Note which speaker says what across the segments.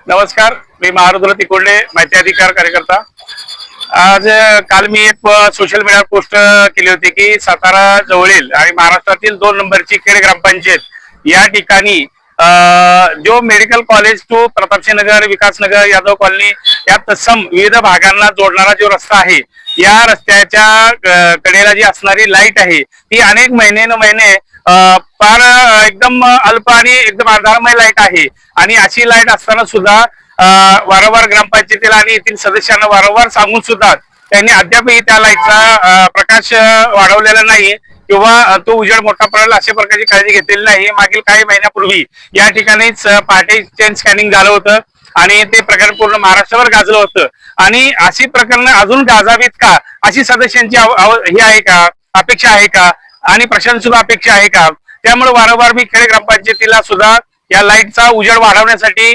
Speaker 1: नमस्कार, मी महारुद्र तिकोंडे, माहिती अधिकार कार्यकर्ता। आज काल मी एक सोशल मीडियावर पोस्ट केली होती की सातारा जवळील आणि महाराष्ट्रातील 2 नंबरची खेड ग्रामपंचायत या ठिकाणी जो medical college to Pratapsinhnagar, Vikasnagar, Yadav colony या तत्सम विविध भागांना जोडणारा जो रस्ता आहे, या रस्त्याच्या कडेला जी असणारी लाईट आहे ती अनेक महिने फार एकदम अल्प आणि एकदम आधारमय लाईट आहे। आणि अशी लाईट असताना सुद्धा वारंवार ग्रामपंचायतीला आणि येथील सदस्यांना वारंवार सांगून सुद्धा त्यांनी अद्यापही त्या लाईटचा प्रकाश वाढवलेला नाही किंवा तो उजेड मोठा पडेल अशा प्रकारची काळजी घेतलेली नाही। मागील काही महिन्यापूर्वी या ठिकाणीच पहाटे चेन स्कॅनिंग झालं होतं आणि ते प्रकरण पूर्ण महाराष्ट्रावर गाजलं होतं आणि अशी प्रकरण अजून गाजावीत का अशी सदस्यांची ही आहे का, अपेक्षा आहे का आणि प्रशासन सुद्धा अपेक्षा आहे का। त्यामुळे वारंवार मी खेड ग्रामपंचायतीला सुद्धा या लाईटचा उजेड वाढवण्यासाठी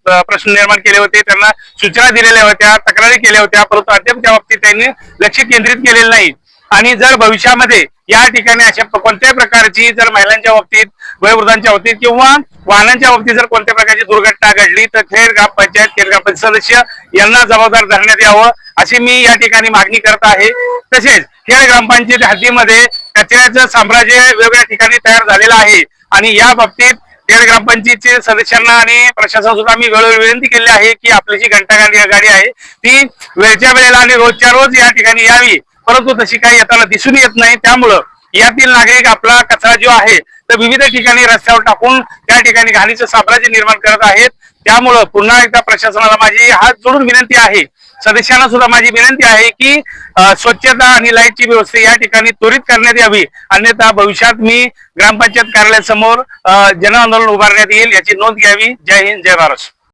Speaker 1: प्रश्न निर्माण केले होते, त्यांना सूचना दिलेल्या होत्या, तक्रारी केल्या होत्या, परंतु अद्याप त्या बाबतीत त्यांनी लक्ष केंद्रित केलेलं नाही। आणि जर भविष्यामध्ये या ठिकाणी अशा कोणत्याही प्रकारची जर महिलांच्या बाबतीत, वयोवृद्धांच्या बाबतीत किंवा वाहनांच्या बाबतीत जर कोणत्या प्रकारची दुर्घटना घडली तर खेड ग्रामपंचायत सदस्य यांना जबाबदार धरण्यात यावं अशी मी या ठिकाणी मागणी करत आहे। तसेच खेड ग्रामपंचायत हद्दीमध्ये कचऱ्याचं साम्राज्य वेगवेगळ्या ठिकाणी तयार झालेलं आहे आणि या बाबतीत खेड ग्रामपंचायतीचे सदस्यांना आणि प्रशासन सुद्धा मी वेळोवेळी विनंती केली आहे की आपली जी घंटागाडी आहे ती वेळच्या वेळेला आणि रोजच्या रोज या ठिकाणी यावी, परंतु तशी काही येताना दिसून येत नाही। त्यामुळं यातील नागरिक आपला कचरा जो आहे तर विविध ठिकाणी रस्त्यावर टाकून त्या ठिकाणी घाणीचं साम्राज्य निर्माण करत आहेत। त्यामुळं पुन्हा एकदा प्रशासनाला माझी हात जोडून विनंती आहे, सदस्यांना सुद्धा माझी विनंती आहे की स्वच्छता आणि लाईटची व्यवस्था या ठिकाणी त्वरित करण्यात यावी, अन्यथा भविष्यात मी ग्रामपंचायत कार्यालयासमोर जन आंदोलन उभारण्यात येईल याची नोंद घ्यावी। जय हिंद, जय महाराष्ट्र।